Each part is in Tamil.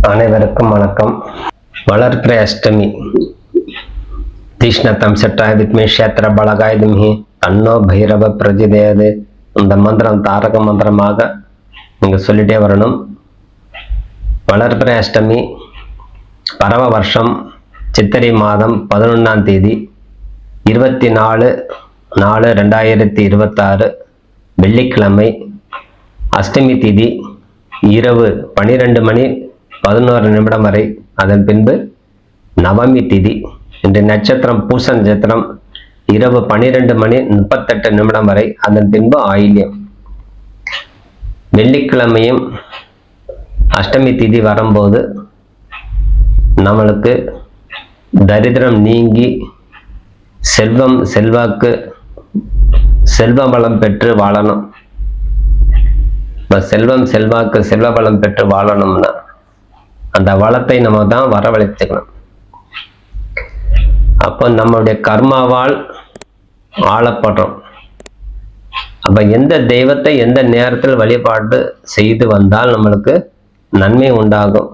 அனைவருக்கும் வணக்கம். வளர்பிறை அஷ்டமி. தீஷ்ணதம் சட்டாய வித்மே க்ஷேத்திர பலகாய திம்ஹி தன்னோ பைரவ பிரஜோதயாத். இந்த மந்திரம் தாரக மந்திரமாக நீங்க சொல்லிட்டே வரணும். வளர்பிறை அஷ்டமி பரவ வருஷம் சித்திரை மாதம் 11ஆம் தேதி 24/4/2026 வெள்ளிக்கிழமை. அஷ்டமி திதி இரவு 12:11 வரை. அதன் பின்பு நவமி திதி. இன்று நட்சத்திரம் பூச நட்சத்திரம் இரவு 12:38 வரை. அதன் பின்பு ஆயில்யம். வெள்ளிக்கிழமையும் அஷ்டமி திதி வரும்போது நம்மளுக்கு தரித்திரம் நீங்கி செல்வம் செல்வாக்கு செல்வ பலம் பெற்று வாழணும். செல்வம் செல்வாக்கு செல்வ பலம் பெற்று வாழணும்னா அந்த வளத்தை நம்ம தான் வரவழைச்சுக்கணும். அப்போ நம்மளுடைய கர்மாவால் ஆளப்படுறோம். அப்ப எந்த தெய்வத்தை எந்த நேரத்தில் வழிபாடு செய்து வந்தால் நம்மளுக்கு நன்மை உண்டாகும்.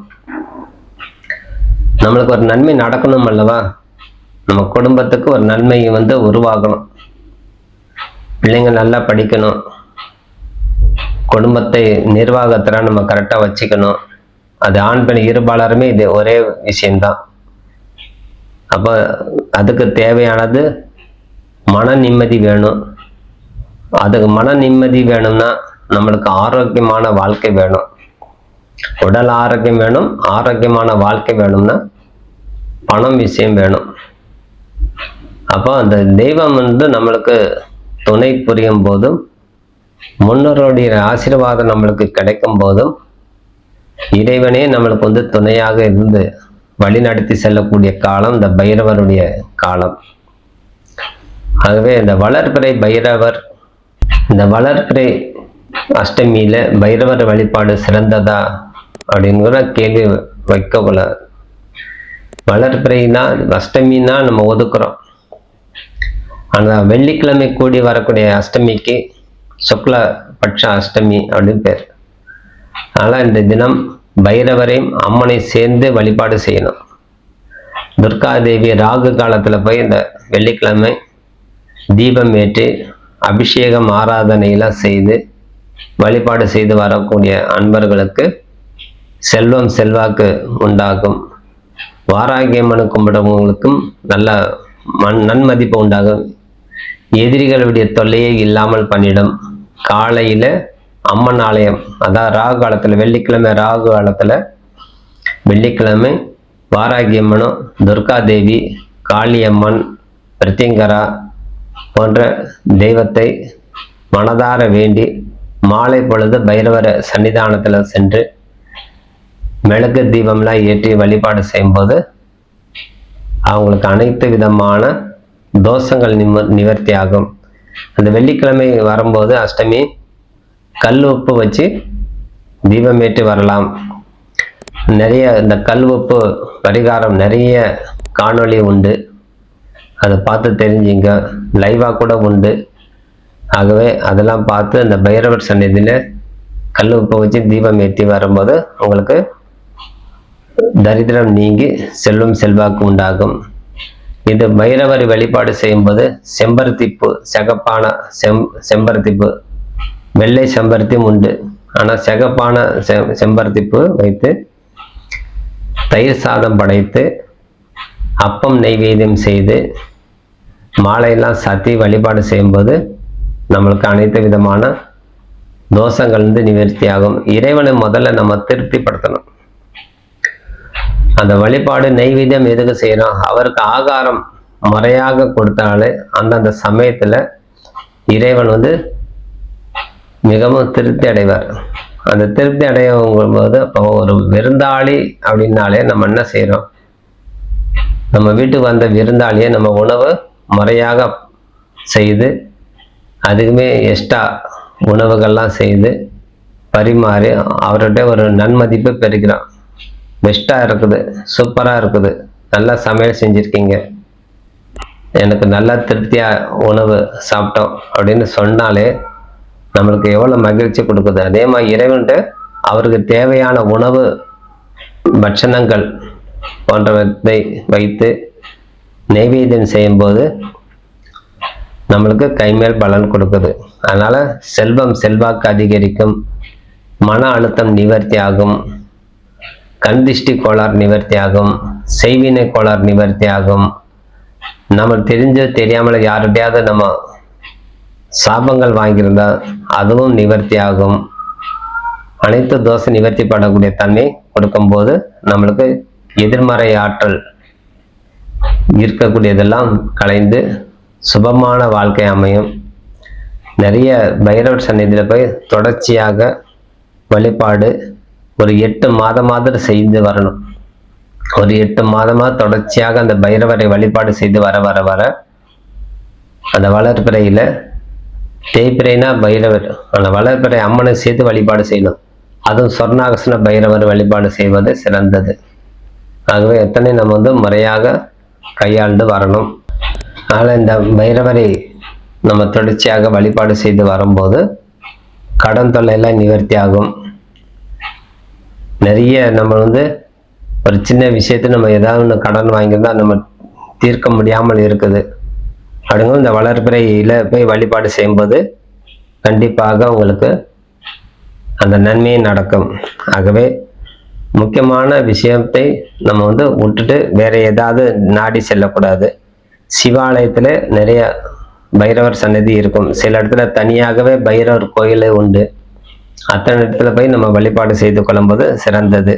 நம்மளுக்கு ஒரு நன்மை நடக்கணும் அல்லவா? நம்ம குடும்பத்துக்கு ஒரு நன்மை உருவாகணும். பிள்ளைங்க நல்லா படிக்கணும், குடும்பத்தை நிர்வாகத்தில் நம்ம கரெக்டாக வச்சுக்கணும். அது ஆண் பெண் இருபாலருமே இது ஒரே விஷயம்தான். அப்போ அதுக்கு தேவையானது மன நிம்மதி வேணும். அதுக்கு மன நிம்மதி வேணும்னா நம்மளுக்கு ஆரோக்கியமான வாழ்க்கை வேணும். உடல் ஆரோக்கியம் வேணும். ஆரோக்கியமான வாழ்க்கை வேணும்னா பணம் விஷயம் வேணும். அப்போ அந்த தெய்வம் நம்மளுக்கு துணை புரியும் போதும் முன்னோருடைய ஆசீர்வாதம் நம்மளுக்கு கிடைக்கும் போதும் இறைவனே நம்மளுக்கு துணையாக இருந்து வழி நடத்தி செல்லக்கூடிய காலம் இந்த பைரவருடைய காலம். ஆகவே இந்த வளர்பிறை பைரவர், இந்த வளர்பிறை அஷ்டமியில பைரவர் வழிபாடு சிறந்ததா அப்படிங்கிற கேள்வி வைக்கக்கூட. வளர்பிறைனா அஷ்டமின்னா நம்ம ஒதுக்குறோம். ஆனால் வெள்ளிக்கிழமை கூடி வரக்கூடிய அஷ்டமிக்கு சுக்ல பட்ச அஷ்டமி அப்படின்னு பேர். அதனால் இந்த தினம் பைரவரையும் அம்மனை சேர்ந்து வழிபாடு செய்யணும். துர்காதேவி ராகு காலத்தில் போய் இந்த வெள்ளிக்கிழமை தீபம் ஏற்றி அபிஷேகம் ஆராதனையெல்லாம் செய்து வழிபாடு செய்து வரக்கூடிய அன்பர்களுக்கு செல்வம் செல்வாக்கு உண்டாகும். வாராகியம்மனு கும்பிடுறவங்களுக்கும் நல்ல நன்மதிப்பு உண்டாகும். எதிரிகளுடைய தொல்லையே இல்லாமல் பண்ணிடும். காலையில அம்மன் ஆலயம், அதாவது ராகு காலத்துல, வெள்ளிக்கிழமை ராகு காலத்துல வெள்ளிக்கிழமை வாராகியம்மனும் துர்காதேவி, காளியம்மன், பிரத்யங்கரா போன்ற தெய்வத்தை மனதார வேண்டி மாலை பொழுது பைரவர சன்னிதானத்துல சென்று மெழுகு தீபம்லாம் ஏற்றி வழிபாடு செய்யும்போது அவங்களுக்கு அனைத்து விதமான தோஷங்கள் நிவர்த்தி ஆகும். அந்த வெள்ளிக்கிழமை வரும்போது அஷ்டமி கல் உப்பு வச்சு தீபம் ஏற்றி வரலாம். நிறைய இந்த கல் உப்பு பரிகாரம் நிறைய காணொளி உண்டு, அதை பார்த்து தெரிஞ்சுங்க. லைவாக கூட உண்டு. ஆகவே அதெல்லாம் பார்த்து அந்த பைரவர் சந்நிதியில் கல் உப்பு வச்சு தீபம் ஏற்றி வரும்போது உங்களுக்கு தரித்திரம் நீங்கி செல்வம் செல்வாக்கு உண்டாகும். இது பைரவர் வழிபாடு செய்யும்போது செம்பருத்திப்பூ, சிகப்பான செம்பருத்திப்பூ, வெள்ளை செம்பருத்தியும் உண்டு. ஆனால் சிகப்பான செம்பருத்திப்பூ வைத்து தயிர் சாதம் படைத்து அப்பம் நெய்வேத்தியம் செய்து மாலையெல்லாம் சாத்தி வழிபாடு செய்யும்போது நம்மளுக்கு அனைத்து விதமான தோஷங்கள் நிவர்த்தியாகும். இறைவனை முதல்ல நம்ம திருப்திப்படுத்தணும். அந்த வழிபாடு நெய்வேத்தியம் எதுக்கு செய்யணும்? அவருக்கு ஆகாரம் முறையாக கொடுத்தாலே அந்தந்த சமயத்துல இறைவன் மிகவும் திருப்தி அடைவார். அந்த திருப்தி அடையும் போது அப்போ ஒரு விருந்தாளி அப்படின்னாலே நம்ம என்ன செய்யறோம்? நம்ம வீட்டுக்கு வந்த விருந்தாளியை நம்ம உணவு முறையாக செய்து அதுக்குமே எக்ஸ்ட்ரா உணவுகள்லாம் செய்து பரிமாறி அவர்கிட்ட ஒரு நன்மதிப்பு பெறுகிறோம். பெஸ்ட்டாக இருக்குது, சூப்பராக இருக்குது, நல்லா சமையல் செஞ்சுருக்கீங்க, எனக்கு நல்லா திருப்தியாக உணவு சாப்பிட்டோம் அப்படின்னு சொன்னாலே நம்மளுக்கு எவ்வளோ மகிழ்ச்சி கொடுக்குது. அதே மாதிரி இறைவன்ட்டு அவருக்கு தேவையான உணவு பட்சணங்கள் போன்றவற்றை வைத்து நைவேத்தியம் செய்யும்போது நம்மளுக்கு கைமேல் பலன் கொடுக்குது. அதனால செல்வம் செல்வாக்கு அதிகரிக்கும், மன அழுத்தம் நிவர்த்தி ஆகும், கண்திஷ்டி கோளாறு நிவர்த்தி ஆகும், செய்வினை கோளாறு நிவர்த்தி ஆகும். நம்ம தெரிஞ்சு தெரியாமல் யாருடையாவது நம்ம சாபங்கள் வாங்கியிருந்தா அதுவும் நிவர்த்தி ஆகும். அனைத்து தோஷ நிவர்த்தி பண்ணக்கூடிய தன்மை கொடுக்கும்போது நம்மளுக்கு எதிர்மறை ஆற்றல் இருக்கக்கூடியதெல்லாம் கலைந்து சுபமான வாழ்க்கை அமையும். நிறைய பைரவர் சந்நிதியில் போய் தொடர்ச்சியாக வழிபாடு ஒரு 8 மாதமாவது செய்து வரணும். ஒரு 8 மாதமாக தொடர்ச்சியாக அந்த பைரவரை வழிபாடு செய்து வர வர வர அந்த வளர்பிறையில், தேய்பிறைனா பைரவர், அந்த வளர்பிறை அம்மனை சேர்த்து வழிபாடு செய்யணும். அதுவும் சொர்ணாகர்ஷ்ண பைரவர் வழிபாடு செய்வது சிறந்தது. ஆகவே எத்தனை நம்ம முறையாக கையாண்டு வரணும். அதனால் இந்த பைரவரை நம்ம தொடர்ச்சியாக வழிபாடு செய்து வரும்போது கடன் தொல்லையெல்லாம் நிவர்த்தி ஆகும். நிறைய நம்ம ஒரு சின்ன விஷயத்தை நம்ம ஏதாவது ஒன்று கடன் வாங்கியிருந்தா நம்ம தீர்க்க முடியாமல் இருக்குது அப்படிங்கும் இந்த வளர்பிறையில் போய் வழிபாடு செய்யும்போது கண்டிப்பாக உங்களுக்கு அந்த நன்மையை நடக்கும். ஆகவே முக்கியமான விஷயத்தை நம்ம விட்டுட்டு வேற ஏதாவது நாடி செல்லக்கூடாது. சிவாலயத்தில் நிறைய பைரவர் சன்னதி இருக்கும். சில இடத்துல தனியாகவே பைரவர் கோயிலே உண்டு. அத்தனை இடத்துல போய் நம்ம வழிபாடு செய்து கொள்ளும்போது சிறந்தது.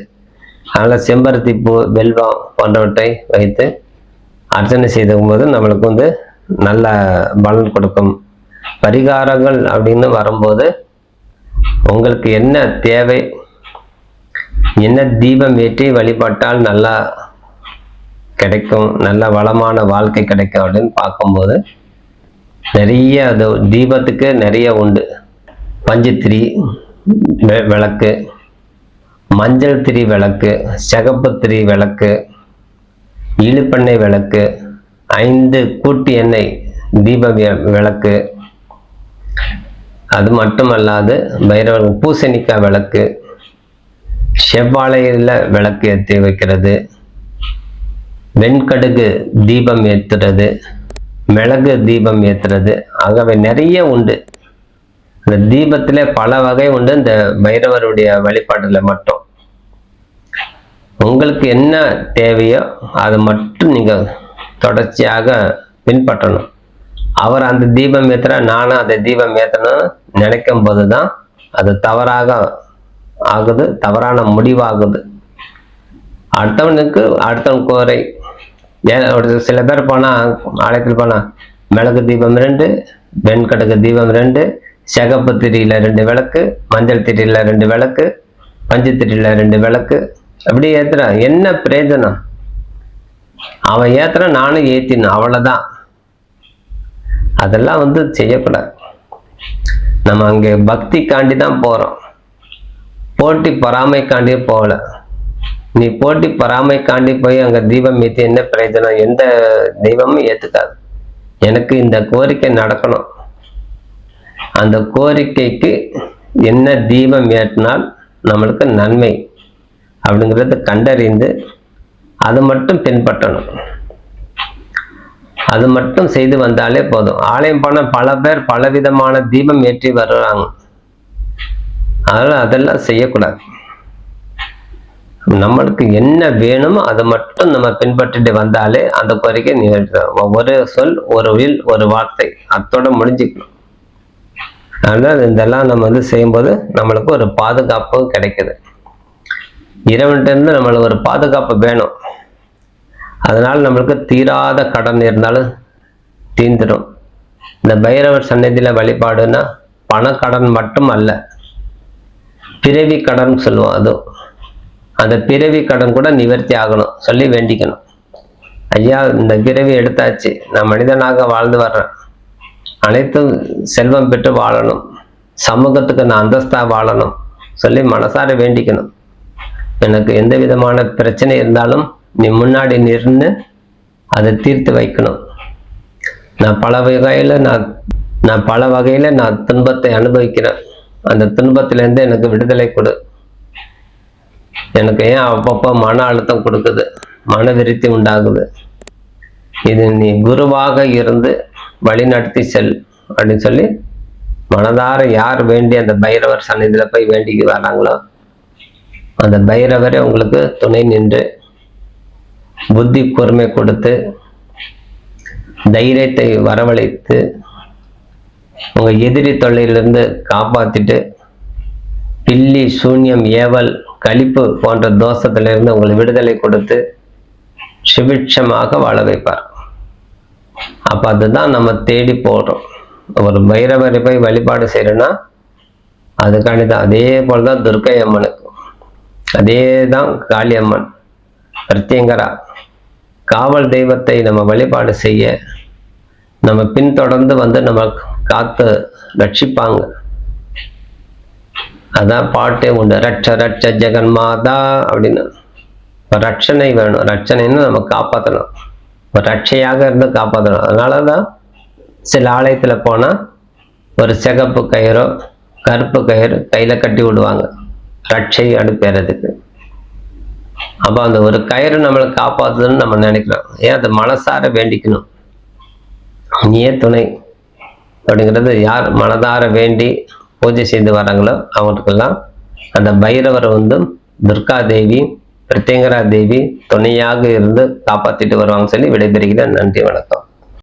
அதனால் செம்பருத்தி பூ, வெல்வம் போன்றவற்றை வைத்து அர்ச்சனை செய்தும்போது நம்மளுக்கு நல்ல பலன் கொடுக்கும். பரிகாரங்கள் அப்படின்னு வரும்போது உங்களுக்கு என்ன தேவை, என்ன தீபம் ஏற்றி வழிபட்டால் நல்லா கிடைக்கும், நல்ல வளமான வாழ்க்கை கிடைக்கும் அப்படின்னு பார்க்கும்போது நிறைய அது தீபத்துக்கு நிறைய உண்டு. பஞ்சுத்திரி விளக்கு, மஞ்சள் திரி விளக்கு, சிகப்பு திரி விளக்கு, இழுப்பெண்ணெய் விளக்கு, 5 கூட்டு எண்ணெய் தீப விளக்கு, அது மட்டுமல்லாது பைரவர் பூசணிக்காய் விளக்கு, செவ்வாழையில் விளக்கு ஏற்றி வைக்கிறது, வெண்கடுகு தீபம் ஏற்றுறது, மிளகு தீபம் ஏற்றுறது. ஆகவே நிறைய உண்டு. இந்த தீபத்தில் பல வகை உண்டு. இந்த பைரவருடைய வழிபாடுல மட்டும் உங்களுக்கு என்ன தேவையோ அதை மட்டும் நீங்க தொடர்ச்சியாக பின்பற்றணும். அவர் அந்த தீபம் ஏற்றுற, நானும் அந்த தீபம் ஏற்றணும் நினைக்கும் போதுதான் அது தவறாக ஆகுது, தவறான முடிவாகுது. அடுத்தவன் கோரை. ஒரு சில பேர் போனா ஆலயத்தில் போனா மிளகு தீபம் 2, வெண்கடுகு தீபம் 2, சிகப்பு திரியில 2 விளக்கு, மஞ்சள் திரியில 2 விளக்கு, பஞ்சு திரியில 2 விளக்கு, அப்படி ஏத்துறான். என்ன பிரயோஜனம்? அவன் ஏத்துறான், நானும் ஏத்தினேன், அவ்வளவுதான். அதெல்லாம் செய்யக்கூடாது. நம்ம அங்கே பக்தி காண்டி தான் போறோம், போட்டி பொறாமைக்காண்டி போகல. நீ போட்டி பொறாமைக்காண்டி போய் அங்க தீபம் ஏற்றி என்ன பிரயோஜனம்? எந்த தெய்வமும் ஏத்துக்காது. எனக்கு இந்த கோரிக்கை நடக்கணும், அந்த கோரிக்கைக்கு என்ன தீபம் ஏற்றினால் நம்மளுக்கு நன்மை அப்படிங்கிறத கண்டறிந்து அது மட்டும் பின்பற்றணும். அது மட்டும் செய்து வந்தாலே போதும். ஆலயம் போன பல பேர் பலவிதமான தீபம் ஏற்றி வர்றாங்க. அதனால அதெல்லாம் செய்யக்கூடாது. நம்மளுக்கு என்ன வேணுமோ அதை மட்டும் நம்ம பின்பற்றிட்டு வந்தாலே அந்த கோரிக்கை நிகழ்ச்சி. ஒரு சொல், ஒரு வில், ஒரு வார்த்தை, அத்தோட முடிஞ்சுக்கணும். அதனால இதெல்லாம் நம்ம செய்யும்போது நம்மளுக்கு ஒரு பாதுகாப்பு கிடைக்குது. இறைவன்கிட்ட இருந்து நம்மளுக்கு ஒரு பாதுகாப்பு வேணும். அதனால நம்மளுக்கு தீராத கடன் இருந்தாலும் தீந்துடும். இந்த பைரவர் சன்னதியில வழிபாடுன்னா பணக்கடன் மட்டும் அல்ல, பிறவி கடன் சொல்லுவோம். அதுவும் அந்த பிறவி கடன் கூட நிவர்த்தி ஆகணும் சொல்லி வேண்டிக்கணும். ஐயா, இந்த பிறவி எடுத்தாச்சு, நான் மனிதனாக வாழ்ந்து வர்றேன், அனைத்தும் செல்வம் பெற்று வாழணும், சமூகத்துக்கு நான் அந்தஸ்தா வாழணும் சொல்லி மனசார வேண்டிக்கணும். எனக்கு எந்த விதமான பிரச்சனை இருந்தாலும் நீ முன்னாடி நின்று அதை தீர்த்து வைக்கணும். நான் பல வகையில நான் துன்பத்தை அனுபவிக்கிறேன், அந்த துன்பத்திலேருந்து எனக்கு விடுதலை கொடு. எனக்கு ஏன் அப்பப்போ மன அழுத்தம் கொடுக்குது, மன விருத்தி உண்டாகுது, இது நீ குருவாக இருந்து வழி நடத்தி செல் அப்படின்னு சொல்லி மனதார யார் வேண்டி அந்த பைரவர் சன்னிதியில போய் வேண்டிக்கு வராங்களோ அந்த பைரவரே உங்களுக்கு துணை நின்று புத்தி கூர்மை கொடுத்து தைரியத்தை வரவழைத்து உங்க எதிரி தொல்லையிலிருந்து காப்பாத்திட்டு பில்லி சூன்யம் ஏவல் கழிப்பு போன்ற தோஷத்திலிருந்து உங்களுக்கு விடுதலை கொடுத்து சுபிட்சமாக வாழ வைப்பார். அப்ப அதுதான் நம்ம தேடி போடுறோம். ஒரு பைரவரை போய் வழிபாடு செய்யறோம்னா அதுக்காண்டி தான். அதே போலதான் துர்க்கை அம்மனுக்கு, அதே தான் காளி அம்மன், பிரத்யங்கரா, காவல் தெய்வத்தை நம்ம வழிபாடு செய்ய நம்ம பின்தொடர்ந்து வந்து நம்ம காத்து ரட்சிப்பாங்க. அதான் பாட்டே உண்டு, ரட்ச ரட்ச ஜெகன் மாதா அப்படின்னு. ரட்சணை வேணும். ரட்சணைன்னு நம்ம காப்பாற்றணும், ரட்சையாக இருந்து காப்பாற்றணும். அதனாலதான் சில ஆலயத்துல போனா ஒரு சிகப்பு கயிறோ கருப்பு கயிறு கையில கட்டி விடுவாங்க, ரட்சை அடுப்பேறதுக்கு. அப்ப அந்த ஒரு கயிறு நம்மளை காப்பாத்துதுன்னு நம்ம நினைக்கிறோம். ஏன் அதை மனசார வேண்டிக்கணும், நீயே துணை அப்படிங்கிறது. யார் மனதார வேண்டி பூஜை செய்து வராங்களோ அவங்களுக்கெல்லாம் அந்த பைரவர் வந்து துர்கா தேவி, பிரத்யங்கரா தேவி துணையாக இருந்து காப்பாத்திட்டு வருவாங்க சொல்லி விடைபெறுகிறேன். நன்றி, வணக்கம்.